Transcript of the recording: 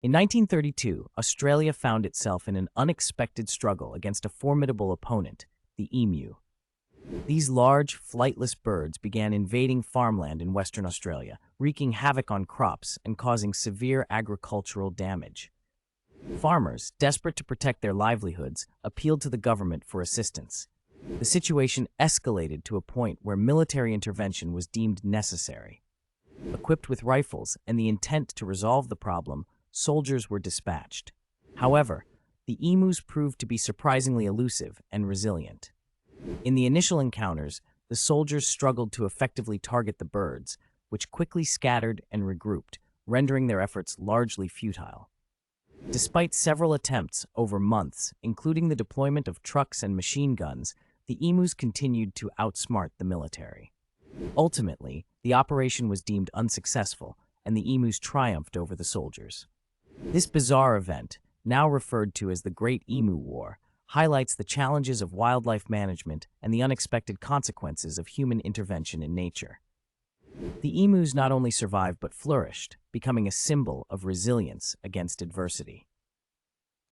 In 1932, Australia found itself in an unexpected struggle against a formidable opponent, the emu. These large, flightless birds began invading farmland in Western Australia, wreaking havoc on crops and causing severe agricultural damage. Farmers, desperate to protect their livelihoods, appealed to the government for assistance. The situation escalated to a point where military intervention was deemed necessary. Equipped with rifles and the intent to resolve the problem, soldiers were dispatched. However, the emus proved to be surprisingly elusive and resilient. In the initial encounters, the soldiers struggled to effectively target the birds, which quickly scattered and regrouped, rendering their efforts largely futile. Despite several attempts over months, including the deployment of trucks and machine guns, the emus continued to outsmart the military. Ultimately, the operation was deemed unsuccessful, and the emus triumphed over the soldiers. This bizarre event, now referred to as the Great Emu War, highlights the challenges of wildlife management and the unexpected consequences of human intervention in nature. The emus not only survived but flourished, becoming a symbol of resilience against adversity.